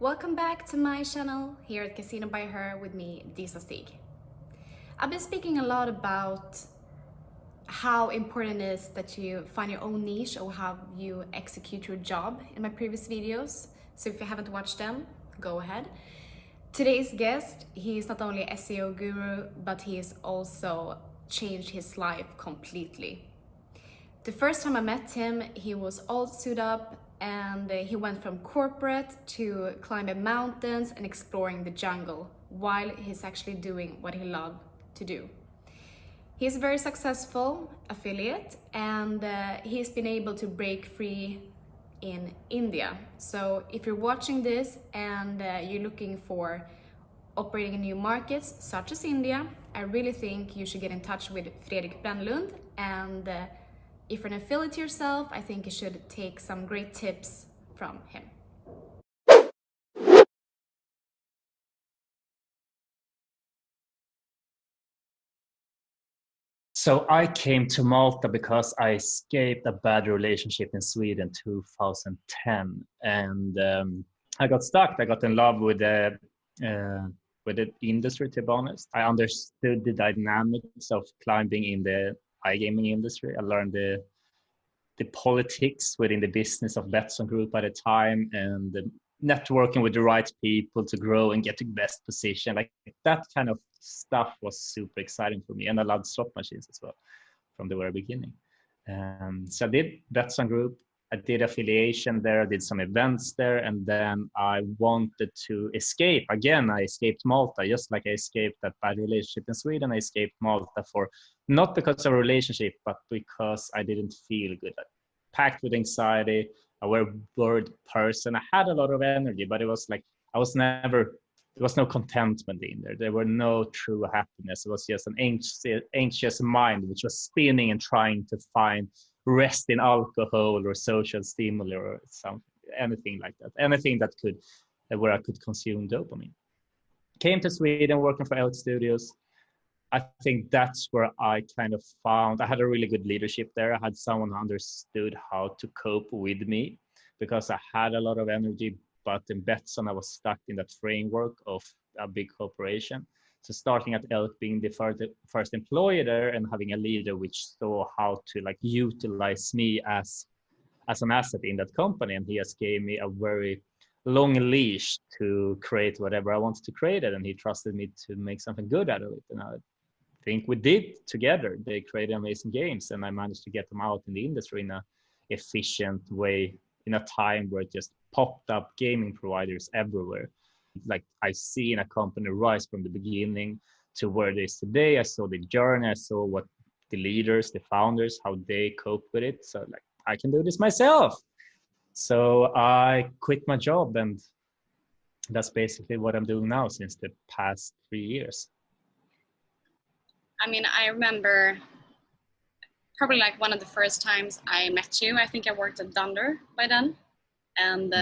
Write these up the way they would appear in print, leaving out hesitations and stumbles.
Welcome back to my channel here at Casino by Her with me, Disa. I've been speaking a lot about how important it is that you find your own niche or how you execute your job in my previous videos. So if you haven't watched them, go ahead. Today's guest, he's not only an SEO guru, but he's also changed his life completely. The first time I met him, he was all suited up and he went from corporate to climbing mountains and exploring the jungle while he's actually doing what he loved to do. He's a very successful affiliate and he's been able to break free in India. So if you're watching this and you're looking for operating in new markets such as India, I really think you should get in touch with Fredrik Brännlund, and if you're an affiliate yourself, I think you should take some great tips from him. So I came to Malta because I escaped a bad relationship in Sweden 2010, and I got stuck. I got in love with the industry. To be honest, I understood the dynamics of climbing in the iGaming industry. I learned the politics within the business of Betsson Group at the time, and the networking with the right people to grow and get to the best position. Like that kind of stuff was super exciting for me, and I loved slot machines as well from the very beginning. So I did Betsson Group. I did affiliation there. I did some events there, and then I wanted to escape. Again, I escaped Malta, just like I escaped that bad relationship in Sweden. I escaped Malta for not because of a relationship, but because I didn't feel good. Packed with anxiety. I was a worried person. I had a lot of energy, but it was like I was never. There was no contentment in there. There were no true happiness. It was just an anxious mind which was spinning and trying to find rest in alcohol or social stimuli or something, anything like that. Anything that could, where I could consume dopamine. Came to Sweden working for Elk Studios. I think that's where I kind of found I had a really good leadership there. I had someone who understood how to cope with me because I had a lot of energy, but in Betsson I was stuck in that framework of a big corporation. So starting at Elk, being the first employee there and having a leader which saw how to like utilize me as an asset in that company, and he just gave me a very long leash to create whatever I wanted to create it, and he trusted me to make something good out of it. And I think we did together. They created amazing games, and I managed to get them out in the industry in a efficient way in a time where it just popped up gaming providers everywhere. Like I see in a company rise from the beginning to where it is today. I saw the journey. I saw what the leaders, the founders, how they cope with it. So like I can do this myself. So I quit my job, and that's basically what I'm doing now since the past 3 years. I mean, I remember probably like one of the first times I met you. I think I worked at Dunder by then. And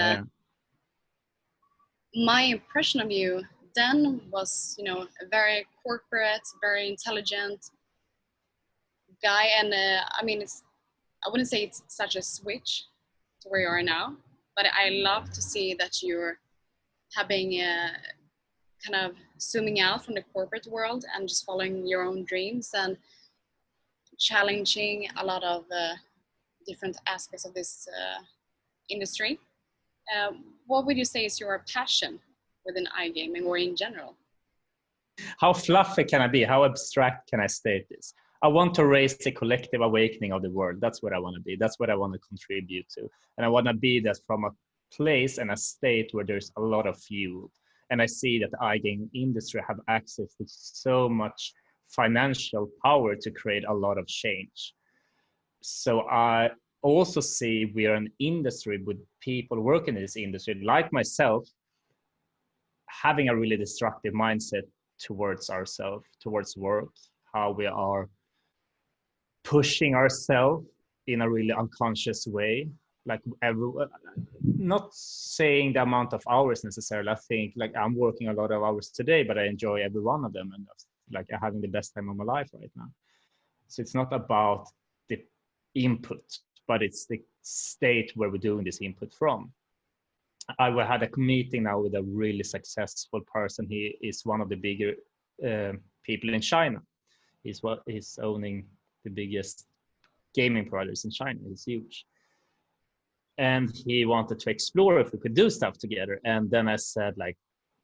my impression of you then was, a very corporate, very intelligent guy. And I mean, I wouldn't say it's such a switch to where you are now, but I love to see that you're having kind of zooming out from the corporate world and just following your own dreams and challenging a lot of different aspects of this industry. What would you say is your passion within iGaming or in general? How fluffy can I be? How abstract can I state this? I want to raise the collective awakening of the world. That's what I want to be. That's what I want to contribute to. And I want to be that from a place and a state where there's a lot of fuel. And I see that the iGaming industry have access to so much financial power to create a lot of change. So I also see we are an industry with people working in this industry, like myself, having a really destructive mindset towards ourselves, towards work, how we are pushing ourselves in a really unconscious way. Like not saying the amount of hours necessarily. I think like I'm working a lot of hours today, but I enjoy every one of them, and like I'm having the best time of my life right now. So it's not about the input, but it's the state where we're doing this input from. I had a meeting now with a really successful person. He is one of the bigger people in China. He's owning the biggest gaming providers in China. It's huge. And he wanted to explore if we could do stuff together. And then I said, like,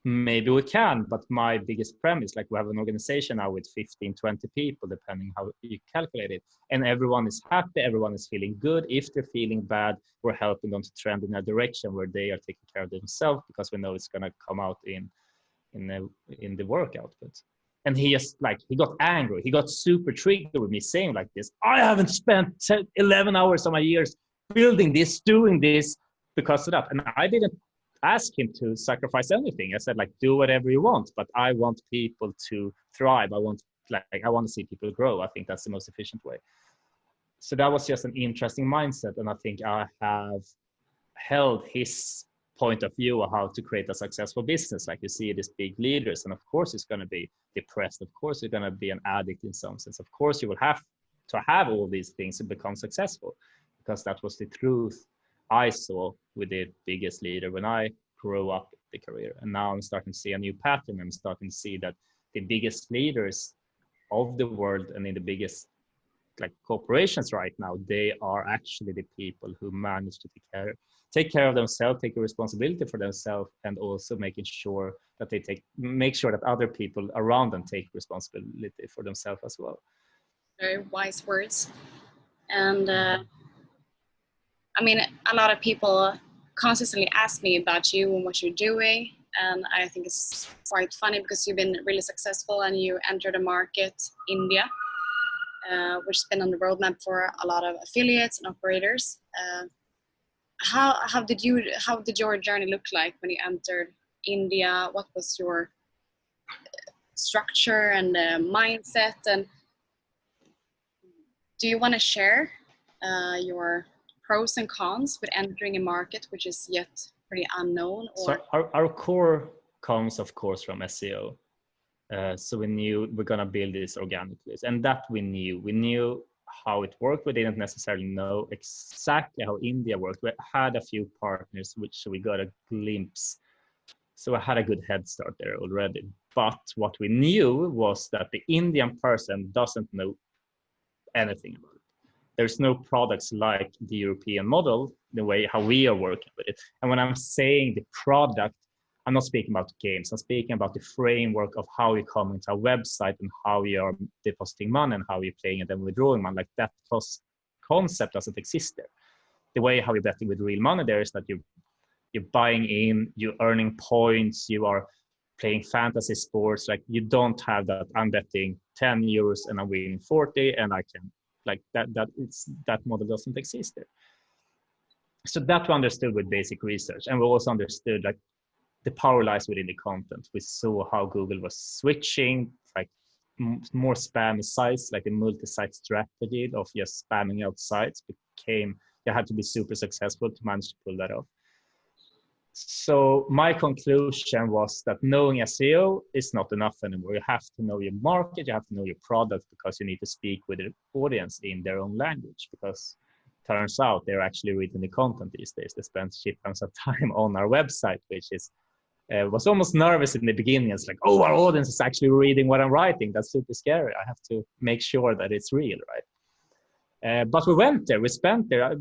maybe we can, but my biggest premise, like, we have an organization now with 15, 20 people, depending how you calculate it. And everyone is happy, everyone is feeling good. If they're feeling bad, we're helping them to trend in a direction where they are taking care of themselves, because we know it's going to come out in the work output. And he just, like, he got angry. He got super triggered with me saying like this, I haven't spent 11 hours of my years building this, doing this because of that. And I didn't ask him to sacrifice anything. I said, like, do whatever you want, but I want people to thrive. I want to see people grow. I think that's the most efficient way. So that was just an interesting mindset. And I think I have held his point of view of how to create a successful business. Like, you see these big leaders, and of course it's going to be depressed. Of course you're going to be an addict in some sense. Of course you will have to have all these things to become successful, because that was the truth I saw with the biggest leader when I grew up the career. And now I'm starting to see a new pattern. I'm starting to see that the biggest leaders of the world and in the biggest, like, corporations right now, they are actually the people who manage to take care of themselves, take a responsibility for themselves, and also making sure that they make sure that other people around them take responsibility for themselves as well. Very wise words. And I mean, a lot of people consistently ask me about you and what you're doing. And I think it's quite funny because you've been really successful and you entered a market, India, which has been on the roadmap for a lot of affiliates and operators. How did your journey look like when you entered India? What was your structure and mindset? And do you want to share your pros and cons with entering a market which is yet pretty unknown? Or... So our core comes, of course, from SEO. So we knew we're going to build this organically. And that we knew how it worked. We didn't necessarily know exactly how India worked. We had a few partners, which we got a glimpse. So I had a good head start there already. But what we knew was that the Indian person doesn't know anything about it. There's no products like the European model, the way how we are working with it. And when I'm saying the product, I'm not speaking about games. I'm speaking about the framework of how you come into a website and how you are depositing money and how you're playing and then withdrawing money. Like, that concept doesn't exist there. The way how you're betting with real money there is that you're buying in, you're earning points, you are playing fantasy sports. Like, you don't have that. I'm betting 10 euros and I'm winning 40, and I can, like, that model doesn't exist there. So that we understood with basic research, and we also understood, like, the power lies within the content. We saw how Google was switching, like, more spam sites, like a multi-site strategy of just spamming out sites you had to be super successful to manage to pull that off. So my conclusion was that knowing SEO is not enough anymore. You have to know your market, you have to know your product, because you need to speak with the audience in their own language, because turns out they're actually reading the content these days. They spend shit tons of time on our website, which is was almost nervous in the beginning. It's like, oh, our audience is actually reading what I'm writing. That's super scary. I have to make sure that it's real, right? But we went there. We spent there.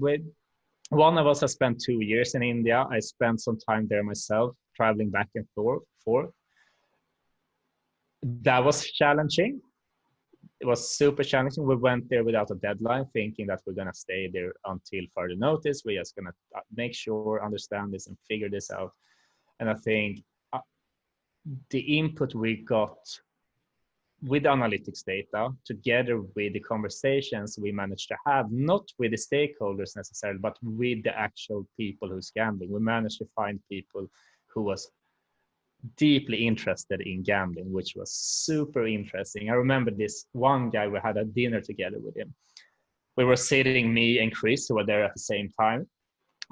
One of us has spent 2 years in India. I spent some time there myself, traveling back and forth. That was challenging. It was super challenging. We went there without a deadline, thinking that we're going to stay there until further notice. We're just going to make sure, understand this, and figure this out. And I think the input we got with analytics data, together with the conversations we managed to have, not with the stakeholders necessarily, but with the actual people who's gambling. We managed to find people who was deeply interested in gambling, which was super interesting. I remember this one guy, we had a dinner together with him. We were sitting, me and Chris, who were there at the same time,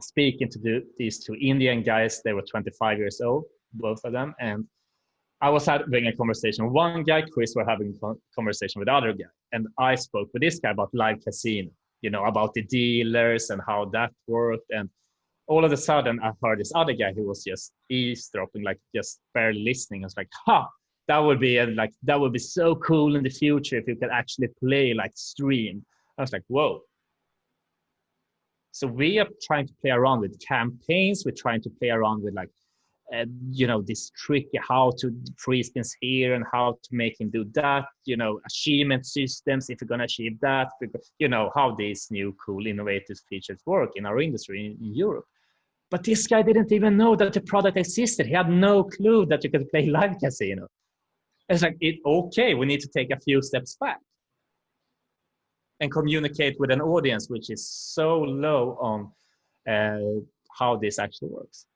speaking to these two Indian guys. They were 25 years old, both of them. And I was having a conversation with one guy, Chris were having a conversation with the other guy. And I spoke with this guy about live casino, about the dealers and how that worked. And all of a sudden I heard this other guy who was just eavesdropping, like just barely listening. I was like, ha, that would be that would be so cool in the future if you could actually play like stream. I was like, whoa. So we are trying to play around with campaigns. We're trying to play around with like, this tricky how to freeze spins here and how to make him do that, achievement systems if you're going to achieve that, because, how these new cool innovative features work in our industry in Europe. But this guy didn't even know that the product existed. He had no clue that you could play live casino. It's like, okay, we need to take a few steps back and communicate with an audience which is so low on how this actually works.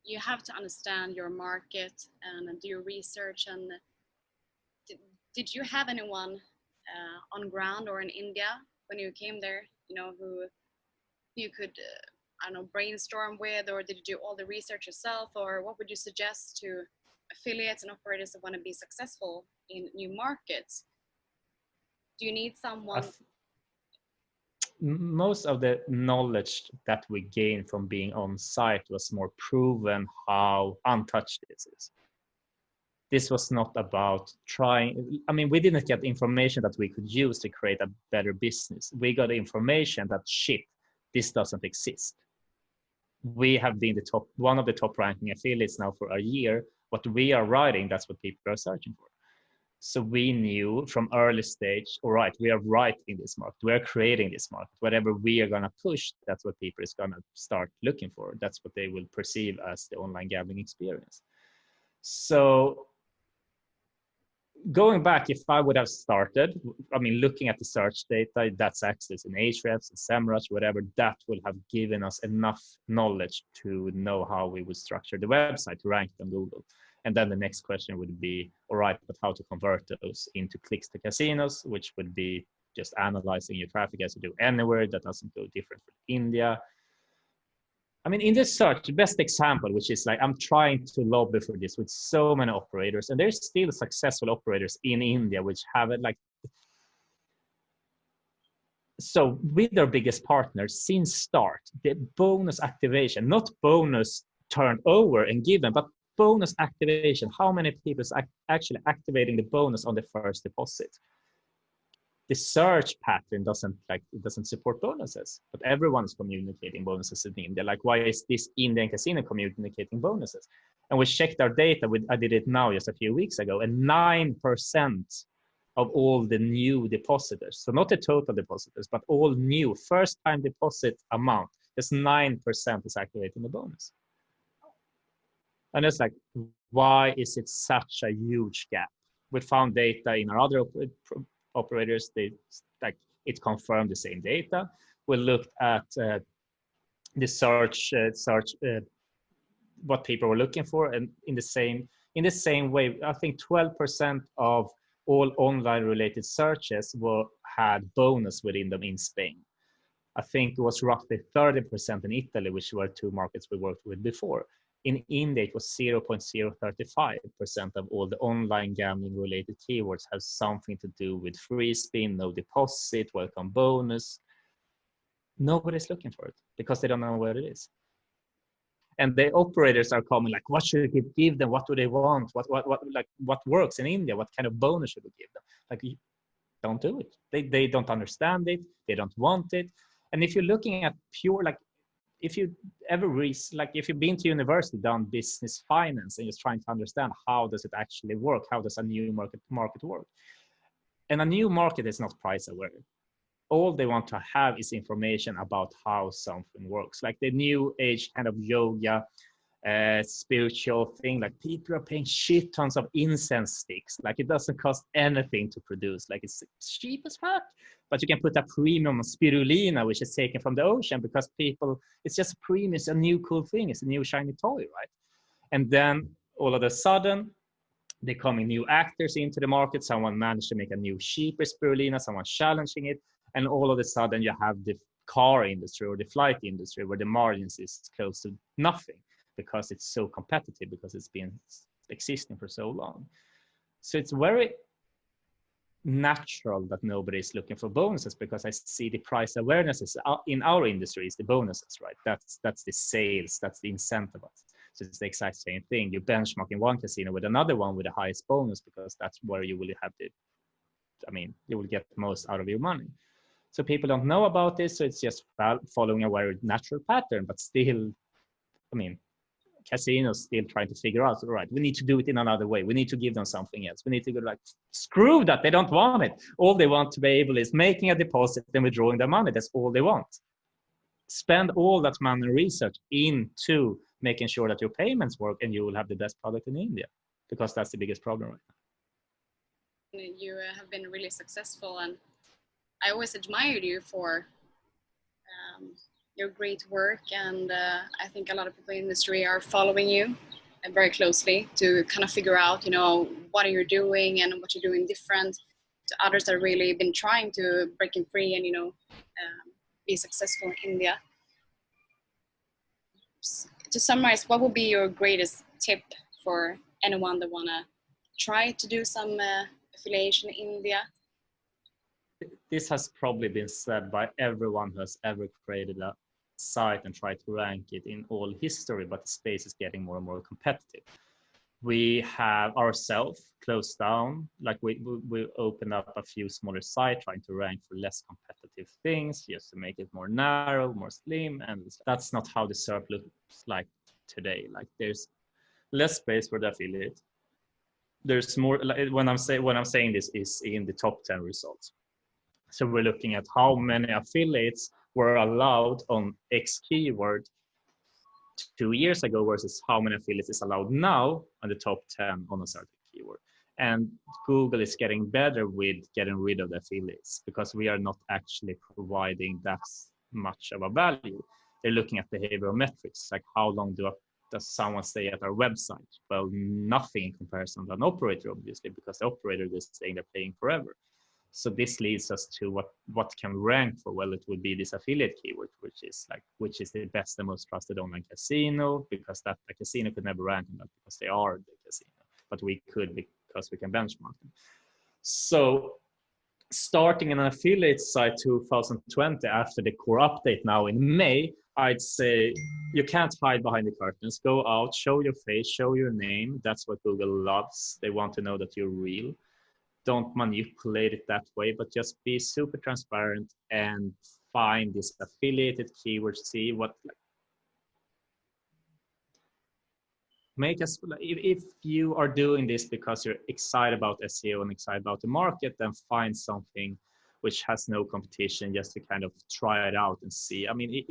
You have to understand your market and do your research. And did you have anyone on ground or in India when you came there, who you could, brainstorm with, or did you do all the research yourself, or what would you suggest to affiliates and operators that want to be successful in new markets? Do you need someone? Most of the knowledge that we gained from being on site was more proven how untouched this is. This was not about trying. I mean, we didn't get information that we could use to create a better business. We got information that this doesn't exist. We have been one of the top ranking affiliates now for a year. What we are writing, that's what people are searching for. So we knew from early stage, all right, we are writing this market, we are creating this market. Whatever we are going to push, that's what people is going to start looking for. That's what they will perceive as the online gambling experience. So going back, if I would have started, looking at the search data, that's access in Ahrefs and SEMrush, whatever, that will have given us enough knowledge to know how we would structure the website to rank it on Google. And then the next question would be, all right, but how to convert those into clicks to casinos, which would be just analyzing your traffic as you do anywhere. That doesn't go different from India. In this search, the best example, which is like, I'm trying to lobby for this with so many operators, and there's still successful operators in India, which have it like, so with their biggest partners since start, the bonus activation, not bonus turned over and given, but bonus activation, how many people is actually activating the bonus on the first deposit? The search pattern doesn't support bonuses, but everyone's communicating bonuses in India. Like, why is this Indian casino communicating bonuses? And we checked our data. I did it now just a few weeks ago, and 9% of all the new depositors, so not the total depositors, but all new first-time deposit amount, just 9% is activating the bonus. And it's like, why is it such a huge gap? We found data in our other operators. It confirmed the same data. We looked at the search, what people were looking for, and in the same way, I think 12% of all online related searches had bonus within them in Spain. I think it was roughly 30% in Italy, which were two markets we worked with before. In India, it was 0.035% of all the online gambling related keywords have something to do with free spin, no deposit, welcome bonus. Nobody's looking for it because they don't know where it is. And the operators are coming like, what should we give them? What do they want? What works in India? What kind of bonus should we give them? Like, don't do it. They don't understand it. They don't want it. And if you're looking at pure, if you ever if you've been to university, done business finance, and you're trying to understand how does it actually work, how does a new market work, and a new market is not price aware. All they want to have is information about how something works, like the new age kind of yoga, spiritual thing. Like, people are paying shit tons of incense sticks. Like, it doesn't cost anything to produce. Like, it's cheap as fuck. But you can put a premium on spirulina, which is taken from the ocean, because it's just a premium. It's a new cool thing. It's a new shiny toy, right? And then all of a sudden, there coming new actors into the market. Someone managed to make a new cheaper spirulina, someone challenging it. And all of a sudden, you have the car industry or the flight industry where the margins is close to nothing because it's so competitive, because it's been existing for so long. So it's very natural that nobody's looking for bonuses, because I see the price awareness is in our industry is the bonuses, right? That's the sales, that's the incentive. So it's the exact same thing. You benchmark in one casino with another one with the highest bonus, because that's where you will have you will get the most out of your money. So people don't know about this, so it's just following a very natural pattern, but still, casinos still trying to figure out, all right, we need to do it in another way. We need to give them something else. We need to go like, screw that, they don't want it. All they want to be able is making a deposit and withdrawing their money. That's all they want. Spend all that money and research into making sure that your payments work, and you will have the best product in India, because that's the biggest problem right now. You have been really successful, and I always admired you for your great work, and I think a lot of people in the industry are following you very closely to kind of figure out, what are you doing and what you're doing different to others that have really been trying to break free and be successful in India. To summarize, what would be your greatest tip for anyone that wanna try to do some affiliation in India? This has probably been said by everyone who has ever created a site and tried to rank it in all history, but the space is getting more and more competitive. We have ourselves closed down, like we opened up a few smaller sites trying to rank for less competitive things, just to make it more narrow, more slim, and that's not how the SERP looks like today. Like, there's less space for the affiliate. There's more, when I'm saying this is in the top 10 results. So we're looking at how many affiliates were allowed on X keyword 2 years ago versus how many affiliates is allowed now on the top 10 on a certain keyword. And Google is getting better with getting rid of the affiliates, because we are not actually providing that much of a value. They're looking at behavioral metrics, like how long does someone stay at our website? Well, nothing in comparison to an operator, obviously, because the operator is saying they're paying forever. So this leads us to what can rank for? Well, it would be this affiliate keyword, which is the best and most trusted online casino, because that the casino could never rank on that because they are the casino, but we could because we can benchmark them. So starting an affiliate site 2020 after the core update now in May, I'd say you can't hide behind the curtains. Go out, show your face, show your name. That's what Google loves. They want to know that you're real. Don't manipulate it that way, but just be super transparent and find this affiliated keyword. See what make us. If you are doing this because you're excited about SEO and excited about the market, then find something which has no competition, just to kind of try it out and see. I mean,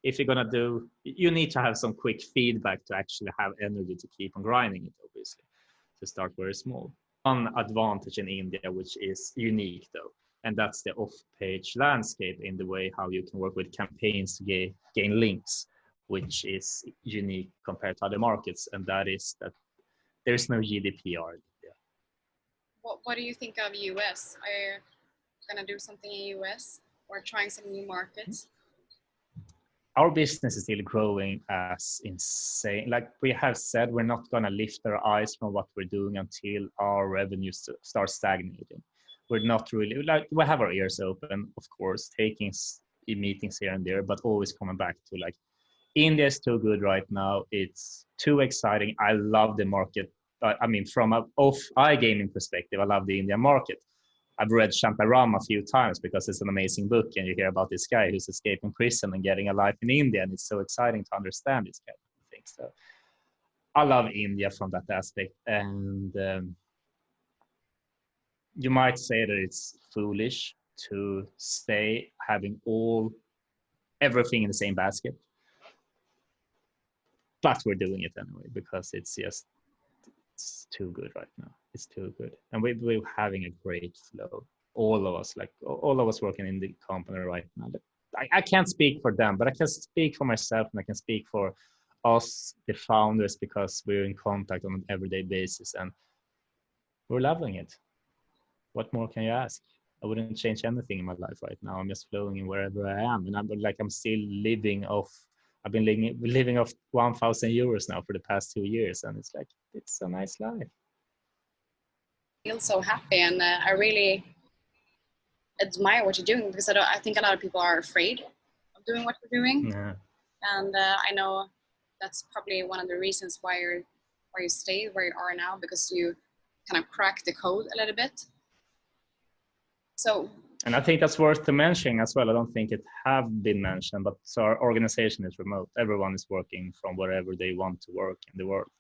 if you're gonna do, you need to have some quick feedback to actually have energy to keep on grinding it. Obviously, to start very small. One advantage in India, which is unique though, and that's the off-page landscape in the way how you can work with campaigns to gain links, which is unique compared to other markets, and that is that there's no GDPR. What do you think of US? Are you gonna do something in US or trying some new markets? Our business is still growing as insane. Like we have said, we're not going to lift our eyes from what we're doing until our revenues start stagnating. We're not really, like, we have our ears open, of course, taking meetings here and there, but always coming back to like, India is too good right now. It's too exciting. I love the market. I mean, from an iGaming perspective, I love the Indian market. I've read Shantaram a few times because it's an amazing book, and you hear about this guy who's escaping prison and getting a life in India, and it's so exciting to understand this kind of thing. So I love India from that aspect, and you might say that it's foolish to stay having everything in the same basket, but we're doing it anyway because it's too good right now. It's too good, and we're having a great flow. All of us working in the company right now. I can't speak for them, but I can speak for myself, and I can speak for us, the founders, because we're in contact on an everyday basis, and we're loving it. What more can you ask? I wouldn't change anything in my life right now. I'm just flowing in wherever I am, and I'm still living off. I've been living off 1,000 euros now for the past 2 years, and it's a nice life. feel so happy, and I really admire what you're doing, because I think a lot of people are afraid of doing what you're doing. Yeah. And I know that's probably one of the reasons why you stay where you are now, because you kind of cracked the code a little bit. So, and I think that's worth to mention as well. I don't think it have been mentioned, but so our organization is remote. Everyone is working from wherever they want to work in the world.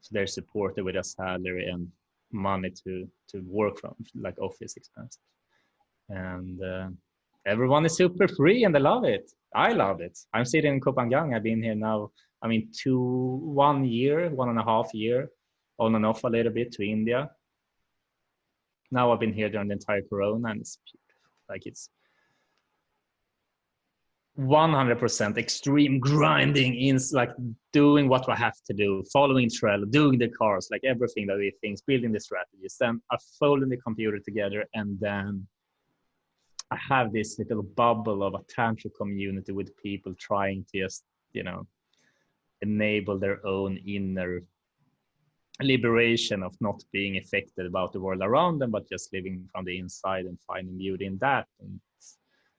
So they're supported with a salary and money to work from, like office expenses. And everyone is super free and they love it. I love it. I'm sitting in Copenhagen. I've been here now, 1 year, 1.5 years, on and off a little bit to India. Now I've been here during the entire Corona, and it's beautiful. Like, it's 100% extreme grinding in, like, doing what we have to do, following Trello, doing the cars, like everything that we think, building the strategies. Then I folding the computer together, and then I have this little bubble of a tantric community with people trying to just, enable their own inner liberation of not being affected about the world around them, but just living from the inside and finding beauty in that. And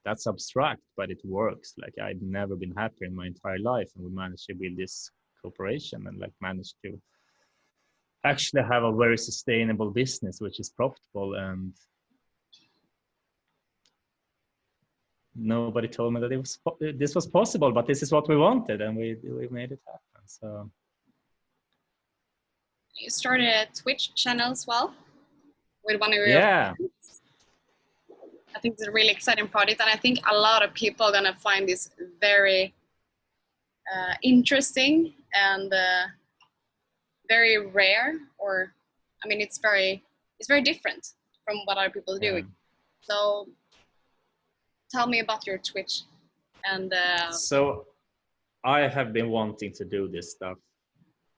that's abstract, but it works. Like, I've never been happier in my entire life, and we managed to build this cooperation and managed to actually have a very sustainable business, which is profitable. And nobody told me that this was possible, but this is what we wanted, and we made it happen. So you started a Twitch channel as well with one of your friends. I think it's a really exciting project, and I think a lot of people are gonna find this very interesting and very rare, or it's very different from what other people are doing. So tell me about your Twitch. And so I have been wanting to do this stuff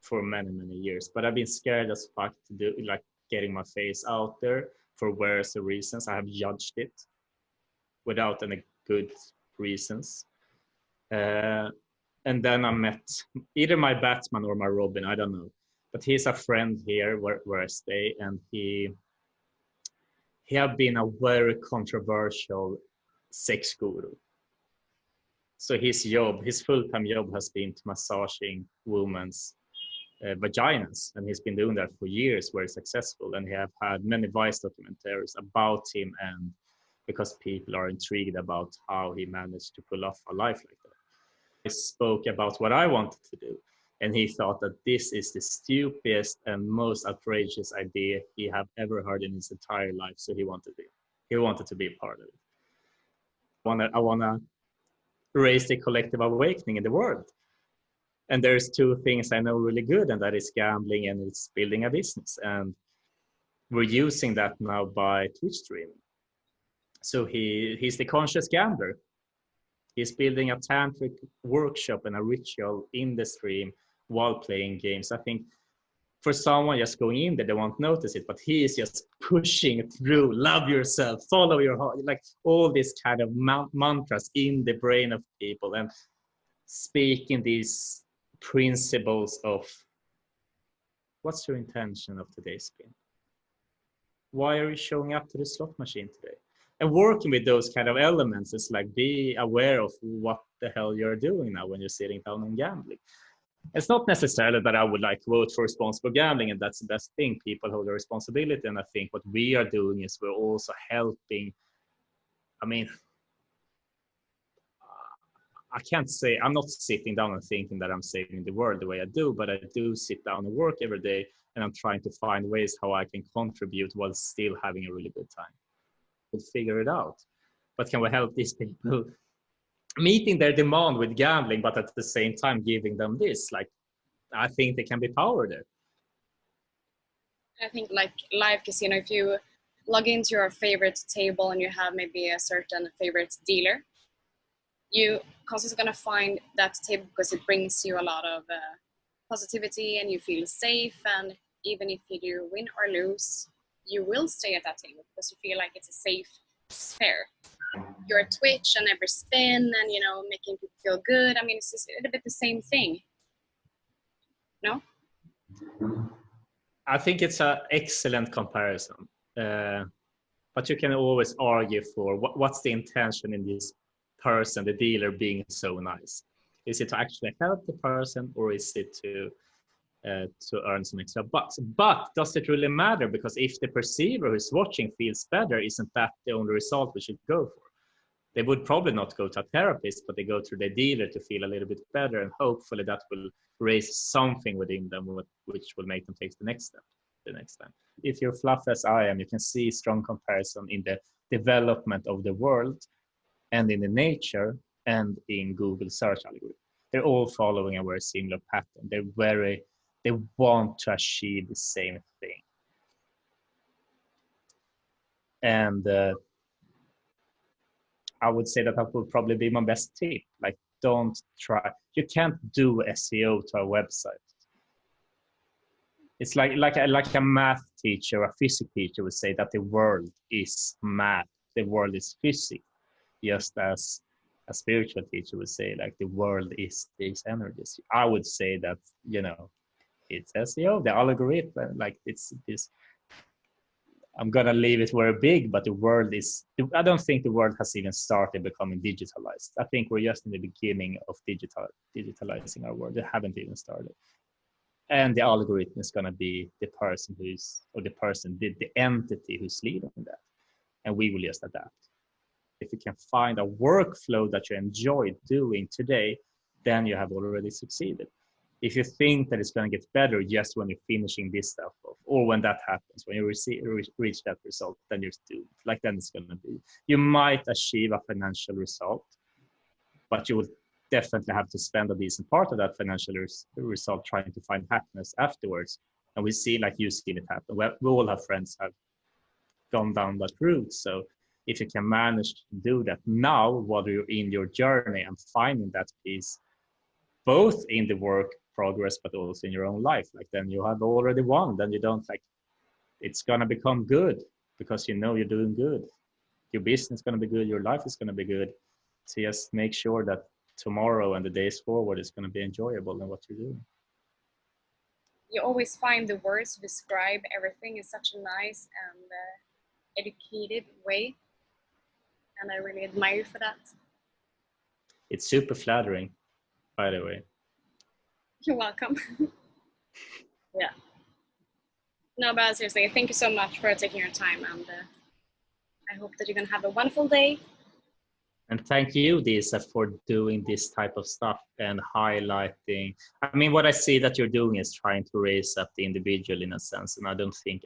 for many years, but I've been scared as fuck to do, like, getting my face out there for various reasons. I have judged it without any good reasons. And then I met either my Batman or my Robin, I don't know. But he's a friend here where I stay, and he have been a very controversial sex guru. So his full-time job has been to massaging women's vaginas, and he's been doing that for years, very successful. And he have had many Vice documentaries about him, and because people are intrigued about how he managed to pull off a life like that. I spoke about what I wanted to do, and he thought that this is the stupidest and most outrageous idea he have ever heard in his entire life. So he wanted to be a part of it. I wanna raise the collective awakening in the world. And there's two things I know really good, and that is gambling and it's building a business. And we're using that now by Twitch streaming. So he's the conscious gambler. He's building a tantric workshop and a ritual in the stream while playing games. I think for someone just going in there, they won't notice it, but he is just pushing through, love yourself, follow your heart, like all these kind of mantras in the brain of people, and speaking these principles of what's your intention of today's spin? Why are you showing up to the slot machine today? And working with those kind of elements is like, be aware of what the hell you're doing now when you're sitting down and gambling. It's not necessarily that I would vote for responsible gambling and that's the best thing. People hold a responsibility. And I think what we are doing is we're also helping. I can't say, I'm not sitting down and thinking that I'm saving the world the way I do, but I do sit down and work every day, and I'm trying to find ways how I can contribute while still having a really good time. We'll figure it out. But can we help these people meeting their demand with gambling, but at the same time giving them this? I think they can be powered there. I think live casino, if you log into your favorite table and you have maybe a certain favorite dealer, you constantly going to find that table because it brings you a lot of positivity and you feel safe. And even if you do win or lose, you will stay at that table because you feel like it's a safe sphere. You're at Twitch and every spin and, making people feel good. It's just a little bit the same thing. No? I think it's an excellent comparison. But you can always argue for what's the intention in this person, the dealer, being so nice. Is it to actually help the person, or is it to earn some extra bucks? But does it really matter? Because if the perceiver who's watching feels better, isn't that the only result we should go for? They would probably not go to a therapist, but they go to the dealer to feel a little bit better, and hopefully that will raise something within them, which will make them take the next step the next time. If you're fluffy as I am, you can see strong comparison in the development of the world and in the nature and in Google search algorithm. They're all following a very similar pattern. They want to achieve the same thing. And I would say that would probably be my best tip. Like, don't try. You can't do SEO to a website. It's like a math teacher, a physics teacher would say that the world is math, the world is physics, just as a spiritual teacher would say like the world is these energies. I would say that, it's SEO, the algorithm, like it's this. I'm gonna leave it very big, but the world is. I don't think the world has even started becoming digitalized. I think we're just in the beginning of digitalizing our world. They haven't even started. And the algorithm is going to be the person the entity who's leading that. And we will just adapt. If you can find a workflow that you enjoy doing today, then you have already succeeded. If you think that it's going to get better just when you're finishing this stuff off, or when that happens, when you reach that result, then you're doomed. Like then it's going to be. You might achieve a financial result, but you will definitely have to spend a decent part of that financial result trying to find happiness afterwards. And we see, like you've seen it happen. We all have friends have gone down that route. So if you can manage to do that now while you're in your journey and finding that peace, both in the work progress, but also in your own life, like then you have already won. Then you don't it's going to become good because you're doing good. Your business is going to be good. Your life is going to be good. So just make sure that tomorrow and the days forward is going to be enjoyable in what you're doing. You always find the words to describe everything in such a nice and educated way. And I really admire you for that. It's super flattering, by the way. You're welcome. Yeah. No, but seriously, thank you so much for taking your time. And I hope that you're going to have a wonderful day. And thank you, Disa, for doing this type of stuff and highlighting. I mean, what I see that you're doing is trying to raise up the individual in a sense. And I don't think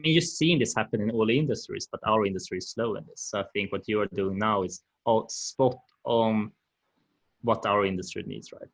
you've seen this happen in all industries, but our industry is slow in this. So I think what you're doing now is all spot on what our industry needs right